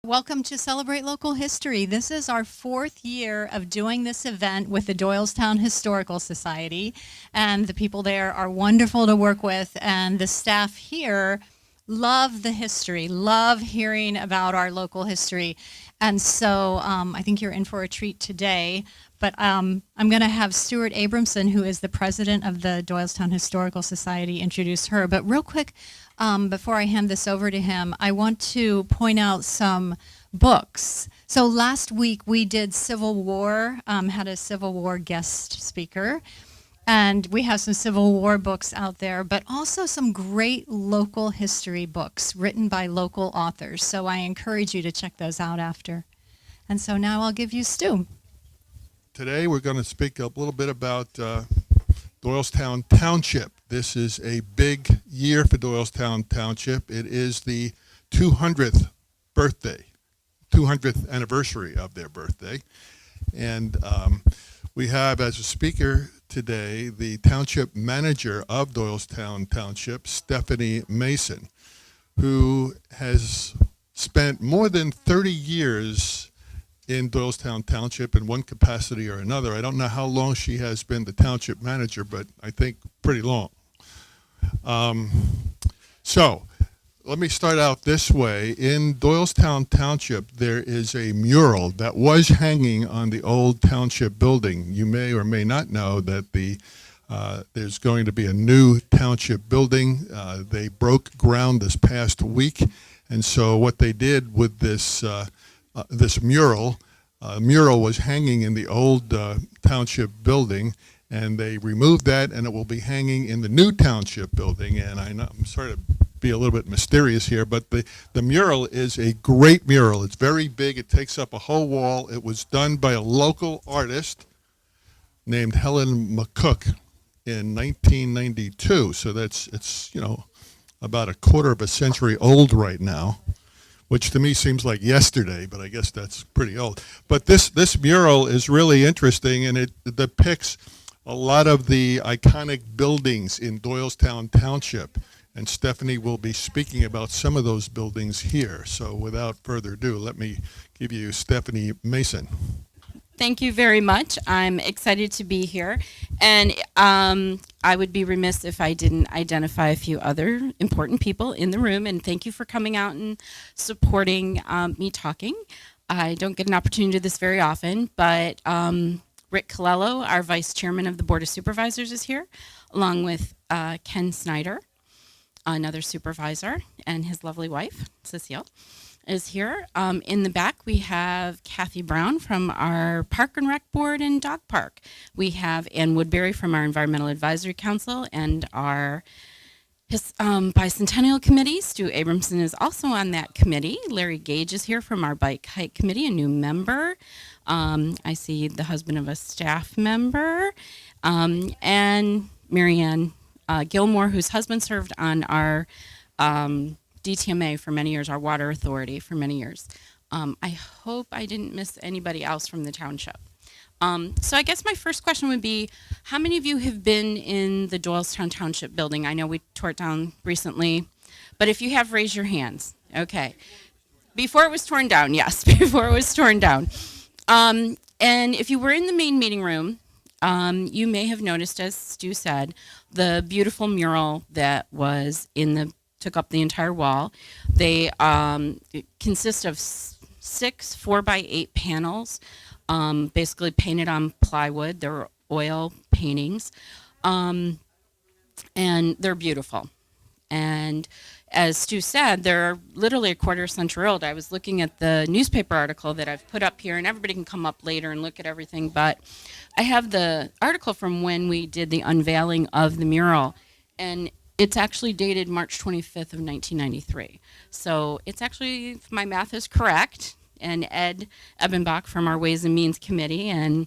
Welcome to Celebrate Local History. This is our fourth year of doing this event with the Doylestown Historical Society, and the people there are wonderful to work with, and the staff here love the history, love hearing about our local history. And so I think you're in for a treat today. But I'm going to have Stuart Abramson, who is the president of the Doylestown Historical Society, introduce her. But real quick, before I hand this over to him, I want to point out some books. So last week we did Civil War, had a Civil War guest speaker. And we have some Civil War books out there, but also some great local history books written by local authors. So I encourage you to check those out after. And so now I'll give you Stu. Today we're going to speak a little bit about Doylestown Township. This is a big year for Doylestown Township. It is the 200th birthday, 200th anniversary of their birthday. And we have as a speaker today the Township Manager of Doylestown Township, Stephanie Mason, who has spent more than 30 years in Doylestown Township in one capacity or another. I don't know how long she has been the Township Manager, but I think pretty long. So let me start out this way. In Doylestown Township, there is a mural that was hanging on the old township building. You may or may not know that there's going to be a new township building. They broke ground this past week, and so what they did with this mural was hanging in the old township building, and they removed that, and it will be hanging in the new township building. And I know I'm sorry to be a little bit mysterious here, but the mural is a great mural. It's very big. It takes up a whole wall. It was done by a local artist named Helen McCook in 1992. So it's about a quarter of a century old right now, which to me seems like yesterday, but I guess that's pretty old. But this mural is really interesting, and it depicts a lot of the iconic buildings in Doylestown Township. And Stephanie will be speaking about some of those buildings here. So without further ado, let me give you Stephanie Mason. Thank you very much. I'm excited to be here. And I would be remiss if I didn't identify a few other important people in the room. And thank you for coming out and supporting me talking. I don't get an opportunity to do this very often, but Rick Colello, our vice chairman of the Board of Supervisors, is here, along with Ken Snyder, another supervisor, and his lovely wife, Cecile, is here. In the back, we have Kathy Brown from our Park and Rec Board and Dog Park. We have Ann Woodbury from our Environmental Advisory Council and our Bicentennial Committee. Stuart Abramson is also on that committee. Larry Gage is here from our Bike Hike Committee, a new member. I see the husband of a staff member, and Marianne Gilmore, whose husband served on our DTMA for many years, our water authority for many years. I hope I didn't miss anybody else from the township. So I guess my first question would be, how many of you have been in the Doylestown Township building? I know we tore it down recently, but if you have, raise your hands. Okay. Before it was torn down, yes, before it was torn down. And if you were in the main meeting room, you may have noticed, as Stu said, the beautiful mural that was took up the entire wall. They consist of 6 4x8 panels, basically painted on plywood. They're oil paintings, and they're beautiful. And as Stu said, they're literally a quarter century old. I was looking at the newspaper article that I've put up here, and everybody can come up later and look at everything, but I have the article from when we did the unveiling of the mural, and it's actually dated March 25th of 1993. So it's actually, if my math is correct, and Ed Ebenbach from our Ways and Means Committee, and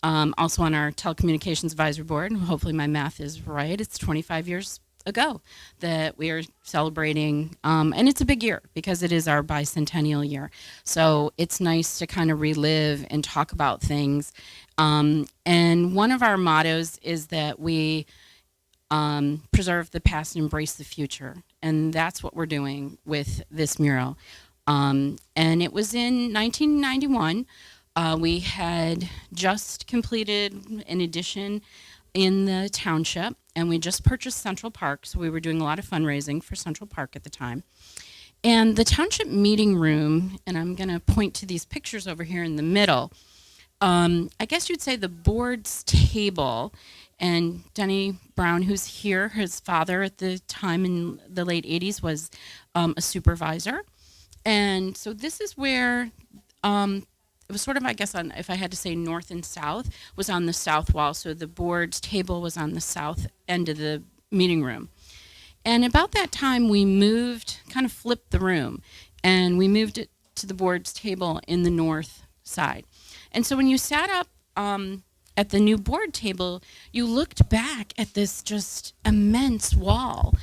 also on our Telecommunications Advisory Board, and hopefully my math is right, it's 25 years ago that we are celebrating, and it's a big year because it is our bicentennial year. So it's nice to kind of relive and talk about things. And one of our mottos is that we preserve the past and embrace the future. And that's what we're doing with this mural. And it was in 1991. We had just completed an addition in the township, and we just purchased Central Park, so we were doing a lot of fundraising for Central Park at the time. And the township meeting room, and I'm going to point to these pictures over here in the middle, I guess you'd say the board's table, and Denny Brown, who's here, his father at the time in the late 80s was a supervisor. And so this is where it was sort of, I guess, on, if I had to say north and south, was on the south wall. So the board's table was on the south end of the meeting room. And about that time, we moved, kind of flipped the room, and we moved it to the board's table in the north side. And so when you sat up at the new board table, you looked back at this just immense wall.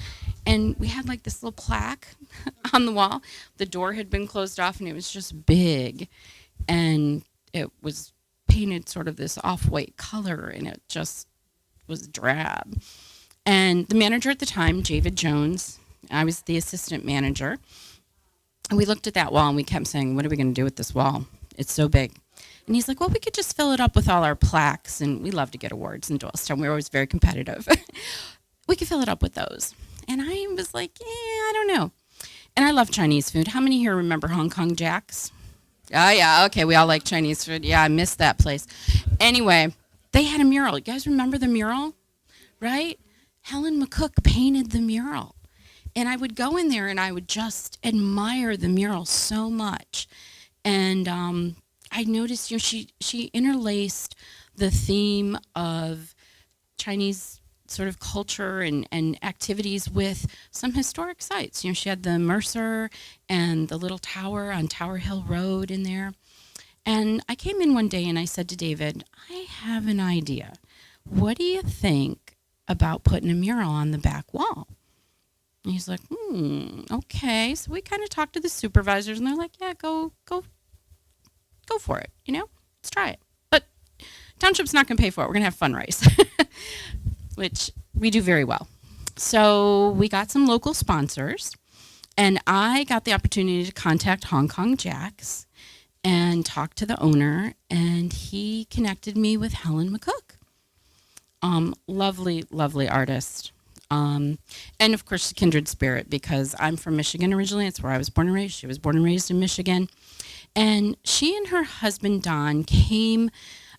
And we had like this little plaque on the wall. The door had been closed off, and it was just big. And it was painted sort of this off-white color, and it just was drab. And the manager at the time, David Jones, I was the assistant manager. And we looked at that wall, and we kept saying, what are we going to do with this wall? It's so big. And he's like, well, we could just fill it up with all our plaques. And we love to get awards in Doylestown. We're always very competitive. We could fill it up with those. And I was like, yeah, I don't know. And I love Chinese food. How many here remember Hong Kong Jack's? Oh, yeah, okay, we all like Chinese food. Yeah, I missed that place. Anyway, they had a mural. You guys remember the mural? Right? Helen McCook painted the mural. And I would go in there and I would just admire the mural so much. And I noticed, she interlaced the theme of Chinese sort of culture and activities with some historic sites. She had the Mercer and the little tower on Tower Hill Road in there. And I came in one day and I said to David, I have an idea. What do you think about putting a mural on the back wall? And he's like, okay. So we kind of talked to the supervisors, and they're like, yeah, go for it. Let's try it. But township's not going to pay for it. We're going to have fundraise, which we do very well. So we got some local sponsors, and I got the opportunity to contact Hong Kong Jack's and talk to the owner, and he connected me with Helen McCook. Lovely, lovely artist. And of course, kindred spirit, because I'm from Michigan originally. It's where I was born and raised. She was born and raised in Michigan. And she and her husband, Don, came,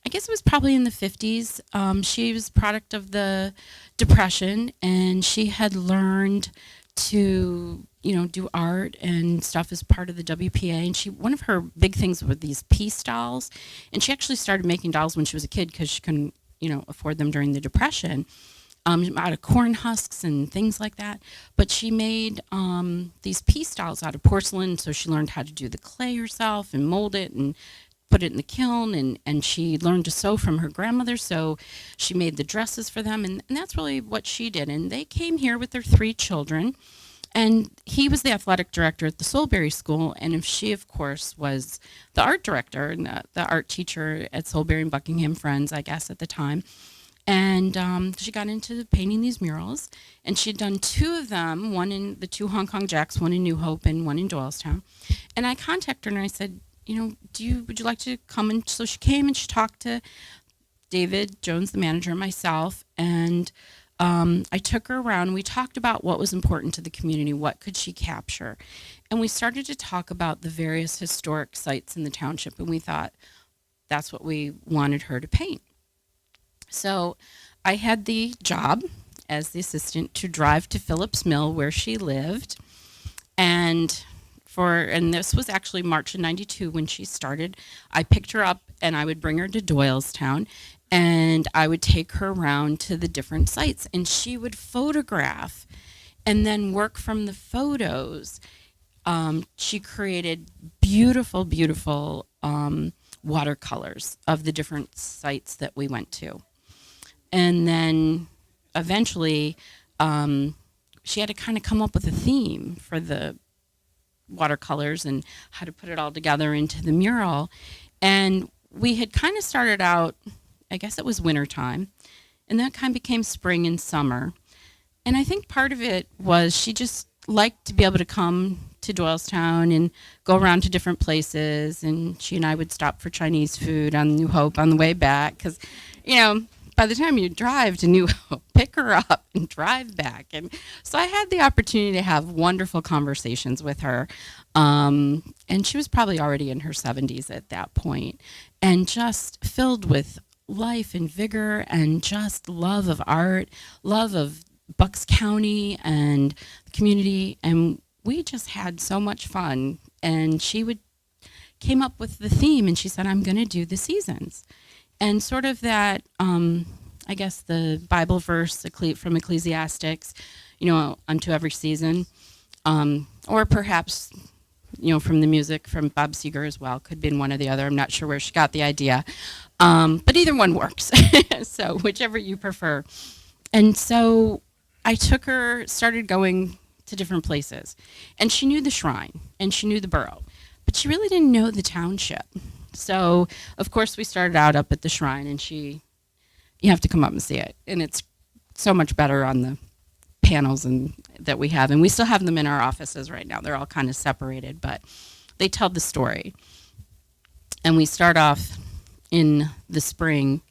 I guess it was probably in the 50s. She was a product of the Depression, and she had learned to, do art and stuff as part of the WPA. And one of her big things were these peace dolls. And she actually started making dolls when she was a kid because she couldn't, afford them during the Depression. Out of corn husks and things like that. But she made these peace dolls out of porcelain, so she learned how to do the clay herself and mold it and put it in the kiln, and she learned to sew from her grandmother, so she made the dresses for them, and that's really what she did. And they came here with their 3 children, and he was the athletic director at the Soulberry School, and she, of course, was the art director and the art teacher at Soulberry and Buckingham Friends, I guess, at the time. And she got into painting these murals, and she'd done 2 of them, one in the 2 Hong Kong Jacks, one in New Hope and one in Doylestown. And I contacted her and I said, would you like to come? And so she came and she talked to David Jones, the manager, and myself, and I took her around. We talked about what was important to the community, what could she capture, and we started to talk about the various historic sites in the township, and we thought that's what we wanted her to paint. So I had the job as the assistant to drive to Phillips Mill where she lived, and this was actually March of '92 when she started. I picked her up and I would bring her to Doylestown, and I would take her around to the different sites, and she would photograph and then work from the photos. She created beautiful, beautiful watercolors of the different sites that we went to. And then eventually she had to kind of come up with a theme for the watercolors and how to put it all together into the mural. And we had kind of started out, I guess it was wintertime, and that kind of became spring and summer. And I think part of it was she just liked to be able to come to to Doylestown and go around to different places. And she and I would stop for Chinese food on New Hope on the way back because, by the time you drive to New Hope, pick her up and drive back. And so I had the opportunity to have wonderful conversations with her. And she was probably already in her 70s at that point, and just filled with life and vigor and just love of art, love of Bucks County and the community. And we just had so much fun. And she came up with the theme, and she said, I'm going to do the seasons. And sort of that, I guess the Bible verse from Ecclesiastics, unto every season, or perhaps, from the music from Bob Seger as well. Could have been one or the other. I'm not sure where she got the idea. But either one works. So whichever you prefer. And so I took her, started going to different places. And she knew the shrine, and she knew the borough. But she really didn't know the township. So, of course, we started out up at the shrine, and you have to come up and see it. And it's so much better on the panels that we have. And we still have them in our offices right now. They're all kind of separated, but they tell the story. And we start off in the spring,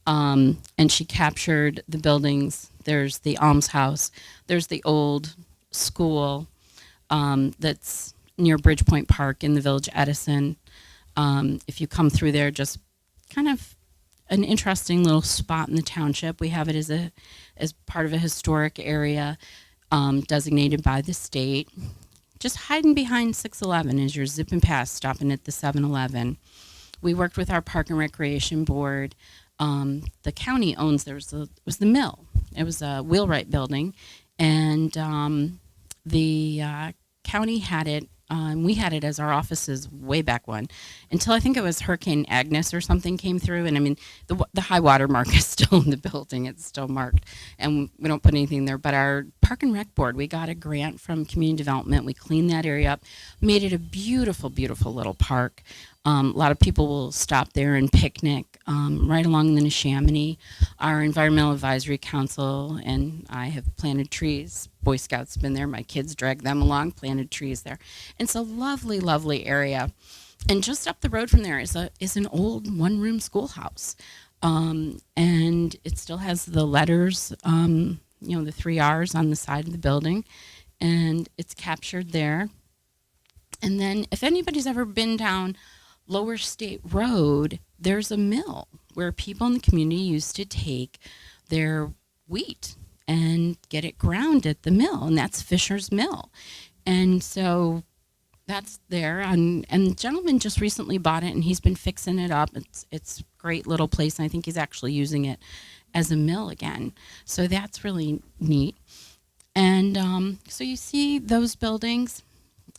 and she captured the buildings. There's the almshouse. There's the old school that's near Bridgepoint Park in the Village Edison. If you come through there, just kind of an interesting little spot in the township. We have it as part of a historic area designated by the state. Just hiding behind 611 as you're zipping past, stopping at the 7-Eleven. We worked with our Park and Recreation Board. The county owns, it was the mill. It was a wheelwright building, and the county had it. We had it as our offices way back when, until I think it was Hurricane Agnes or something came through. And I mean, the high water mark is still in the building. It's still marked, and we don't put anything there. But our Park and Rec Board, we got a grant from Community Development. We cleaned that area up, made it a beautiful, beautiful little park. A lot of people will stop there and picnic right along the Neshaminy. Our Environmental Advisory Council and I have planted trees. Boy Scouts have been there. My kids dragged them along, planted trees there. And it's a lovely, lovely area. And just up the road from there is an old one-room schoolhouse. And it still has the letters, the 3 R's on the side of the building. And it's captured there. And then if anybody's ever been down Lower State Road, there's a mill where people in the community used to take their wheat and get it ground at the mill, and that's Fisher's Mill. And so that's there, and the gentleman just recently bought it, and he's been fixing it up. It's a great little place, and I think he's actually using it as a mill again. So that's really neat. And so you see those buildings,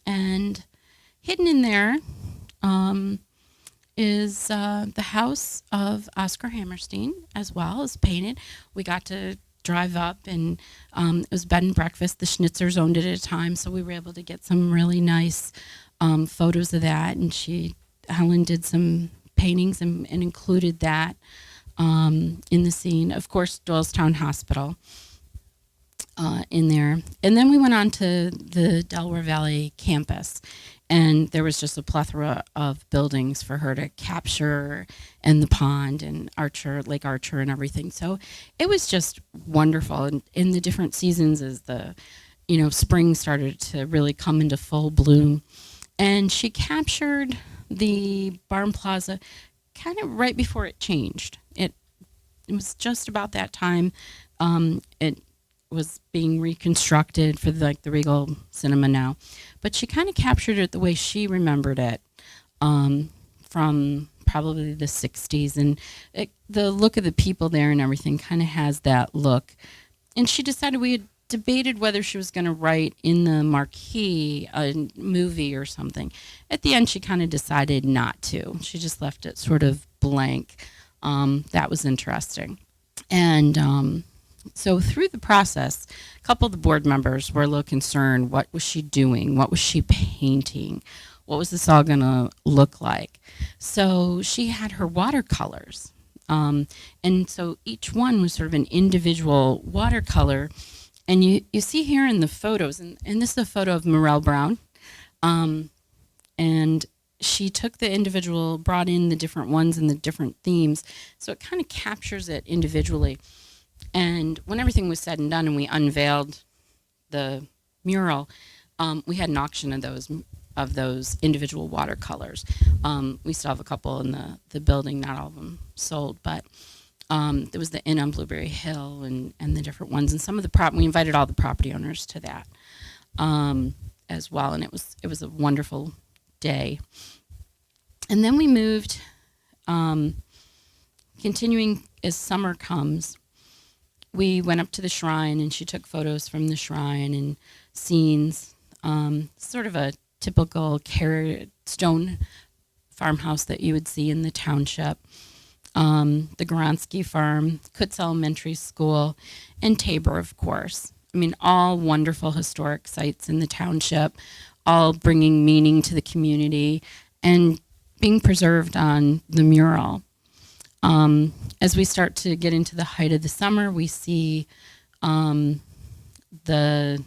and hidden in there is the house of Oscar Hammerstein as well, is painted. We got to drive up, and it was bed and breakfast. The Schnitzers owned it at a time, so we were able to get some really nice photos of that. And Helen did some paintings and included that in the scene. Of course, Doylestown Hospital in there. And then we went on to the Delaware Valley campus. And there was just a plethora of buildings for her to capture, and the pond and Lake Archer and everything. So it was just wonderful. And in the different seasons, as the spring started to really come into full bloom, and she captured the Barn Plaza kind of right before it changed. It was just about that time. It was being reconstructed for the Regal Cinema now, but she kind of captured it the way she remembered it from probably the 60s, and the look of the people there and everything kind of has that look. And she decided, we had debated whether she was going to write in the marquee a movie or something. At the end, she kind of decided not to. She just left it sort of blank. That was interesting. And so through the process, a couple of the board members were a little concerned. What was she doing? What was she painting? What was this all going to look like? So she had her watercolors. And so each one was sort of an individual watercolor. And you see here in the photos, and this is a photo of Morel Brown. And she took the individual, brought in the different ones and the different themes, so it kind of captures it individually. And when everything was said and done and we unveiled the mural, we had an auction of those individual watercolors. We still have a couple in the building, not all of them sold, but there was the Inn on Blueberry Hill and the different ones, and some of the we invited all the property owners to that as well, and it was a wonderful day. And then we moved, continuing as summer comes, we went up to the shrine and she took photos from the shrine and scenes, sort of a typical stone farmhouse that you would see in the township. The Goronsky Farm, Kutz Elementary School, and Tabor, of course. I mean, all wonderful historic sites in the township, all bringing meaning to the community and being preserved on the mural. As we start to get into the height of the summer, we see the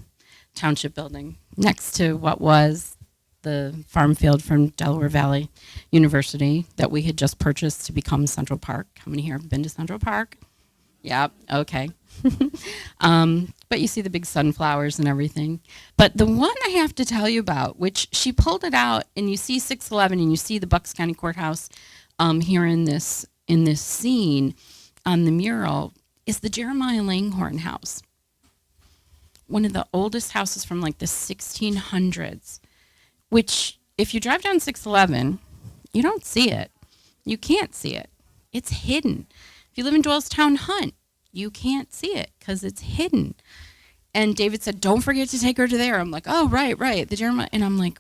township building next to what was the farm field from Delaware Valley University that we had just purchased to become Central Park. How many here have been to Central Park? Yep, okay. But you see the big sunflowers and everything. But the one I have to tell you about, which she pulled it out, and you see 611 and you see the Bucks County Courthouse here in this scene on the mural, is the Jeremiah Langhorne house. One of the oldest houses from like the 1600s, which if you drive down 611, you don't see it. You can't see it. It's hidden. If you live in Doylestown Hunt, you can't see it because it's hidden. And David said, don't forget to take her to there. I'm like, oh, right. The Jeremiah. And I'm like,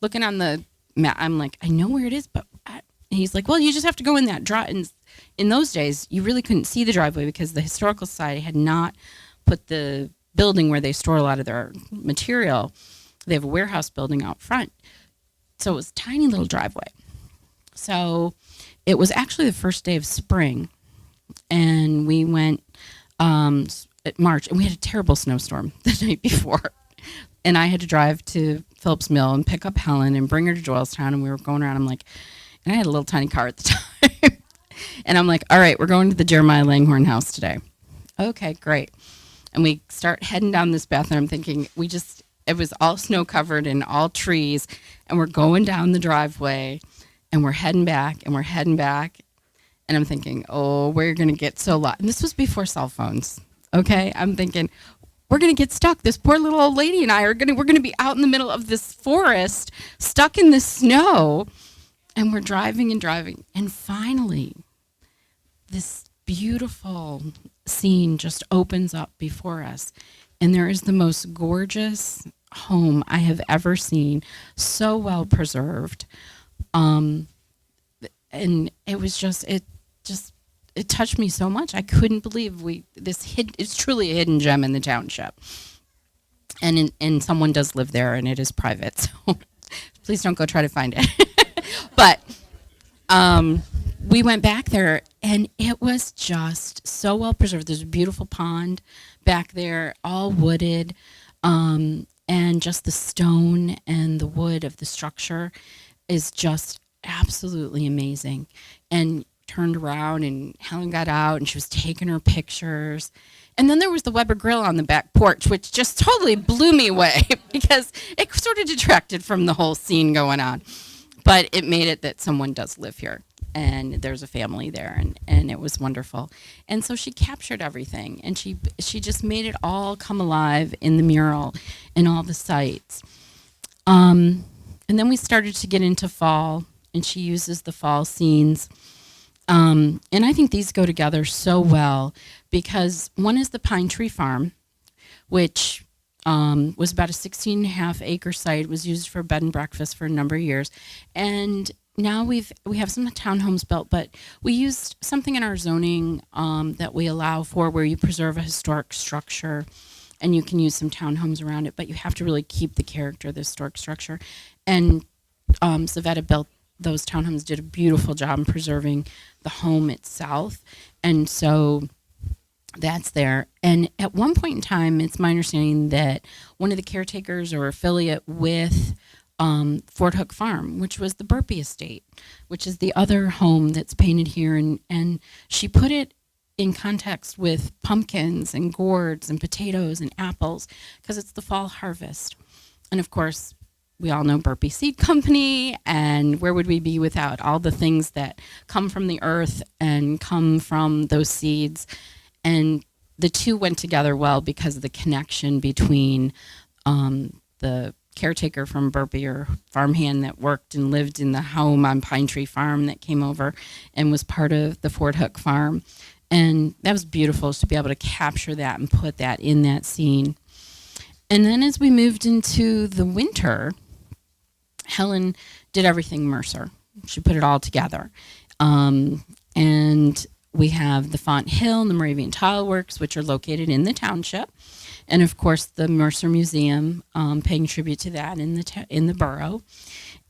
looking on the map, I'm like, I know where it is, but and he's like, well, you just have to go in that drive. And in those days, you really couldn't see the driveway because the Historical Society had not put the building where they store a lot of their material. They have a warehouse building out front. So it was a tiny little driveway. So it was actually the first day of spring. And we went at March, and we had a terrible snowstorm the night before. And I had to drive to Phillips Mill and pick up Helen and bring her to Doylestown. And we were going around. I'm like, and I had a little tiny car at the time. And I'm like, all right, we're going to the Jeremiah Langhorne house today. Okay, great. And we start heading down this path, and I'm thinking, it was all snow covered and all trees. And we're going down the driveway, and we're heading back, and we're heading back. And I'm thinking, oh, we're going to get so lost. And this was before cell phones, okay? I'm thinking, we're going to get stuck. This poor little old lady and I we're going to be out in the middle of this forest, stuck in the snow. And we're driving and driving. And finally, this beautiful scene just opens up before us. And there is the most gorgeous home I have ever seen, so well preserved. And it was it touched me so much. I couldn't believe it's truly a hidden gem in the township. And someone does live there, and it is private. So please don't go try to find it. But we went back there, and it was just so well preserved. There's a beautiful pond back there, all wooded, and just the stone and the wood of the structure is just absolutely amazing. And turned around, and Helen got out, and she was taking her pictures. And then there was the Weber Grill on the back porch, which just totally blew me away because it sort of detracted from the whole scene going on. But it made it that someone does live here, and there's a family there, and it was wonderful. And so she captured everything, and she just made it all come alive in the mural and all the sites. And then we started to get into fall, and she uses the fall scenes. And I think these go together so well because one is the Pine Tree Farm, which was about a 16.5 acre site, was used for bed and breakfast for a number of years. And now we have some townhomes built, but we used something in our zoning that we allow for where you preserve a historic structure and you can use some townhomes around it, but you have to really keep the character of the historic structure. And Savetta built those townhomes, did a beautiful job in preserving the home itself. And so that's there. And at one point in time, it's my understanding that one of the caretakers or affiliate with Fort Hook Farm, which was the Burpee Estate, which is the other home that's painted here. And she put it in context with pumpkins and gourds and potatoes and apples because it's the fall harvest. And of course, we all know Burpee Seed Company, and where would we be without all the things that come from the earth and come from those seeds? And the two went together well because of the connection between the caretaker from Burpee, or farmhand that worked and lived in the home on Pine Tree Farm that came over and was part of the Fort Hook Farm. And that was beautiful to be able to capture that and put that in that scene. And then as we moved into the winter, Helen did everything Mercer. She put it all together. And we have the Font Hill and the Moravian Tile Works, which are located in the township. And of course, the Mercer Museum, paying tribute to that in the borough.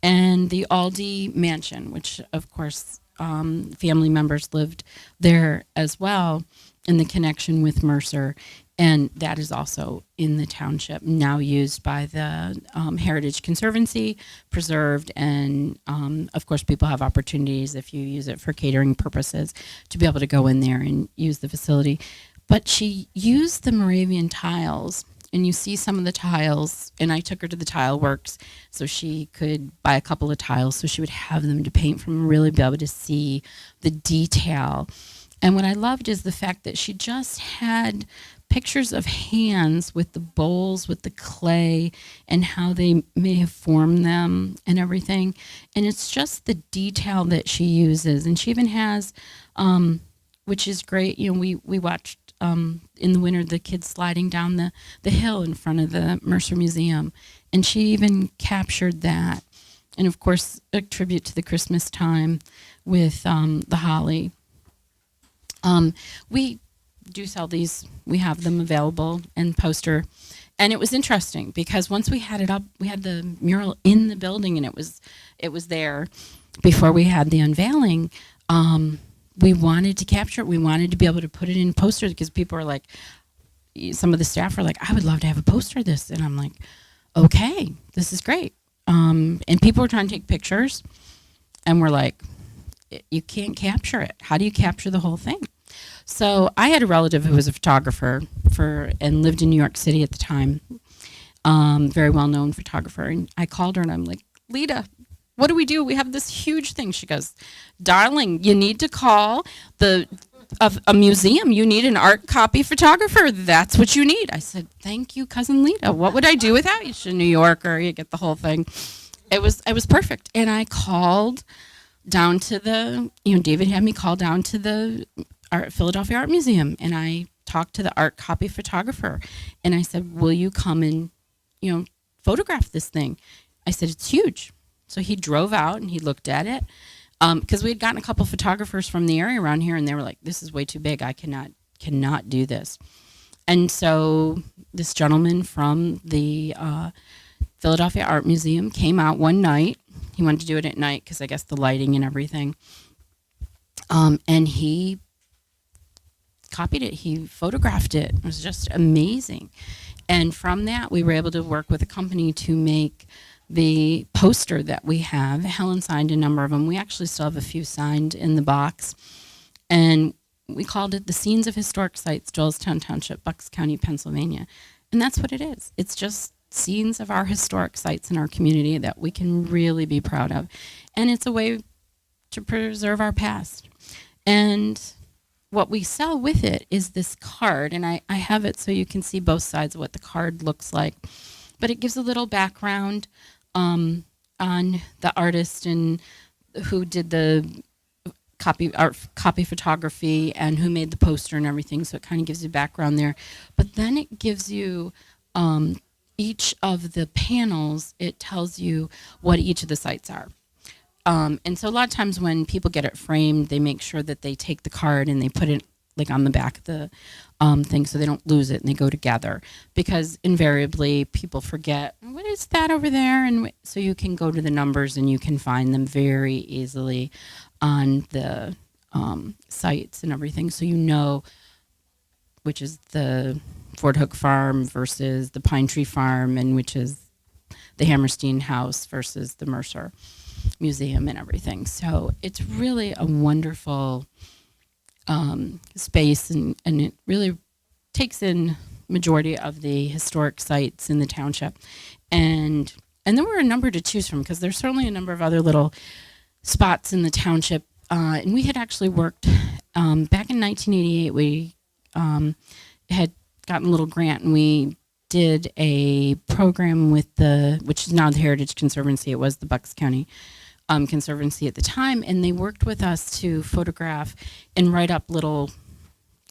And the Aldi Mansion, which of course, family members lived there as well, in the connection with Mercer. And that is also in the township, now used by the Heritage Conservancy, preserved, and of course people have opportunities, if you use it for catering purposes, to be able to go in there and use the facility. But she used the Moravian tiles, and you see some of the tiles, and I took her to the tile works so she could buy a couple of tiles so she would have them to paint from, really be able to see the detail. And what I loved is the fact that she just had pictures of hands with the bowls, with the clay, and how they may have formed them and everything. And it's just the detail that she uses. And she even has, which is great, you know, we watched in the winter the kids sliding down the hill in front of the Mercer Museum. And she even captured that. And of course, a tribute to the Christmas time with the holly. We do sell these. We have them available and poster. And it was interesting because once we had it up, we had the mural in the building, and it was there before we had the unveiling. We wanted to capture it. We wanted to be able to put it in posters because people were like, some of the staff were like, I would love to have a poster of this. And I'm like, okay, this is great. And people were trying to take pictures, and we're like, you can't capture it. How do you capture the whole thing? So I had a relative who was a photographer and lived in New York City at the time, very well-known photographer. And I called her and I'm like, Lita, what do? We have this huge thing. She goes, darling, you need to call a museum. You need an art copy photographer. That's what you need. I said, thank you, cousin Lita. What would I do without you? She's a New Yorker. You get the whole thing. It was perfect. And I called down to David had me call down to the Philadelphia Art Museum, and I talked to the art copy photographer, and I said, will you come and, photograph this thing? I said, it's huge. So he drove out and he looked at it, because we had gotten a couple photographers from the area around here, and they were like, this is way too big. I cannot do this. And so this gentleman from the Philadelphia Art Museum came out one night. He wanted to do it at night because I guess the lighting and everything. And he copied it. He photographed it. It was just amazing. And from that, we were able to work with a company to make the poster that we have. Helen signed a number of them. We actually still have a few signed in the box. And we called it The Scenes of Historic Sites, Doylestown Township, Bucks County, Pennsylvania. And that's what it is. It's just scenes of our historic sites in our community that we can really be proud of. And it's a way to preserve our past. And what we sell with it is this card, and I have it so you can see both sides of what the card looks like. But it gives a little background on the artist and who did the copy photography and who made the poster and everything, so it kind of gives you background there. But then it gives you each of the panels, it tells you what each of the sites are. And so a lot of times when people get it framed, they make sure that they take the card and they put it like on the back of the thing so they don't lose it and they go together, because invariably people forget, what is that over there? And so you can go to the numbers and you can find them very easily on the sites and everything. So you know which is the Fort Hook Farm versus the Pine Tree Farm, and which is the Hammerstein house versus the Mercer Museum and everything. So it's really a wonderful space, and it really takes in majority of the historic sites in the township. And there were a number to choose from, because there's certainly a number of other little spots in the township. And we had actually worked back in 1988. We had gotten a little grant, and we did a program with which is now the Heritage Conservancy. It was the Bucks County Conservancy at the time, and they worked with us to photograph and write up little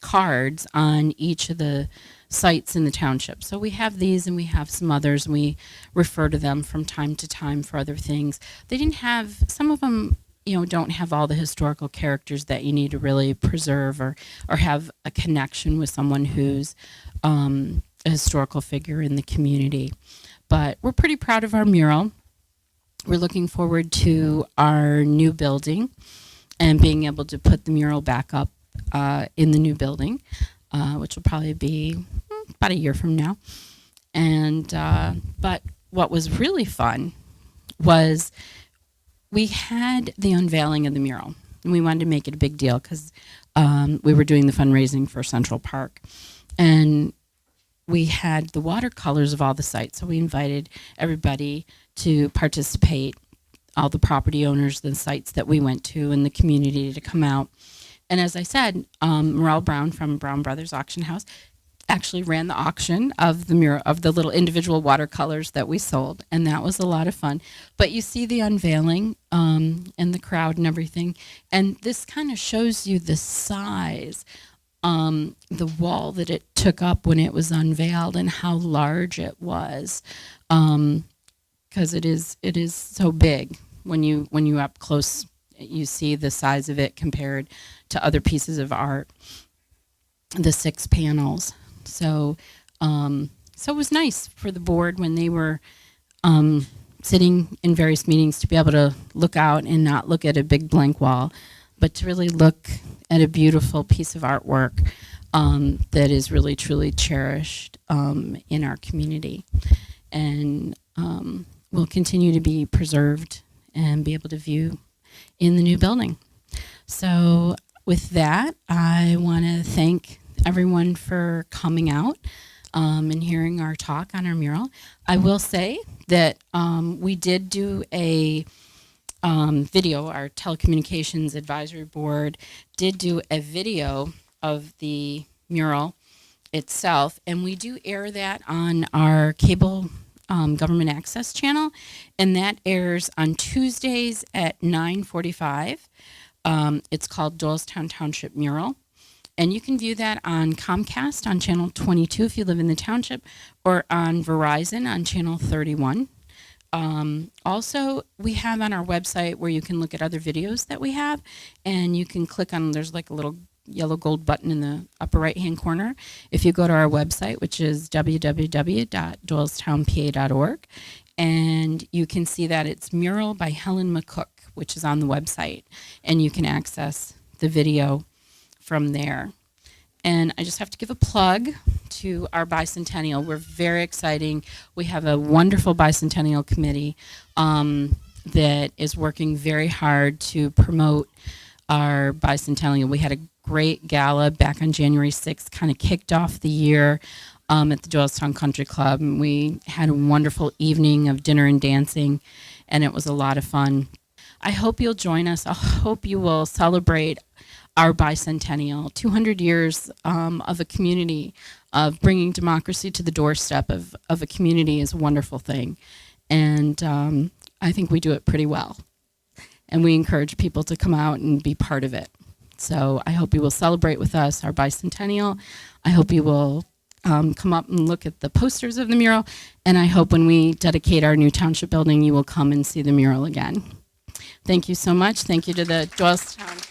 cards on each of the sites in the township. So we have these, and we have some others, and we refer to them from time to time for other things. They didn't have, some of them, don't have all the historical characters that you need to really preserve, or have a connection with someone who's a historical figure in the community. But we're pretty proud of our mural. We're looking forward to our new building and being able to put the mural back up in the new building, which will probably be about a year from now. And but what was really fun was we had the unveiling of the mural, and we wanted to make it a big deal because we were doing the fundraising for Central Park, and we had the watercolors of all the sites. So we invited everybody to participate, all the property owners, the sites that we went to, and the community to come out. And as I said, Morel Brown from Brown Brothers Auction House actually ran the auction of the mural, of the little individual watercolors that we sold, and that was a lot of fun. But you see the unveiling and the crowd and everything, and this kind of shows you the size, the wall that it took up when it was unveiled, and how large it was, because it is so big. When you up close, you see the size of it compared to other pieces of art, the 6 panels. So it was nice for the board when they were sitting in various meetings to be able to look out and not look at a big blank wall, but to really look at a beautiful piece of artwork that is really truly cherished in our community, and will continue to be preserved and be able to view in the new building. So with that, I want to thank everyone for coming out and hearing our talk on our mural. I will say that we did do a video. Our telecommunications advisory board did do a video of the mural itself, and we do air that on our cable government access channel, and that airs on Tuesdays at 9:45. It's called Doylestown Township Mural, and you can view that on Comcast on channel 22 if you live in the township, or on Verizon on channel 31. Also, we have on our website where you can look at other videos that we have, and you can click on, there's like a little yellow gold button in the upper right hand corner. If you go to our website, which is www.doylestownpa.org, and you can see that it's Mural by Helen McCook, which is on the website, and you can access the video from there. And I just have to give a plug to our Bicentennial. We're very exciting. We have a wonderful Bicentennial committee that is working very hard to promote our Bicentennial. We had a great gala back on January 6th, kind of kicked off the year at the Doylestown Country Club. And we had a wonderful evening of dinner and dancing, and it was a lot of fun. I hope you'll join us. I hope you will celebrate our Bicentennial, 200 years of a community, of bringing democracy to the doorstep of a community is a wonderful thing. And I think we do it pretty well. And we encourage people to come out and be part of it. So I hope you will celebrate with us our Bicentennial. I hope you will come up and look at the posters of the mural. And I hope when we dedicate our new township building, you will come and see the mural again. Thank you so much. Thank you to the Doylestown.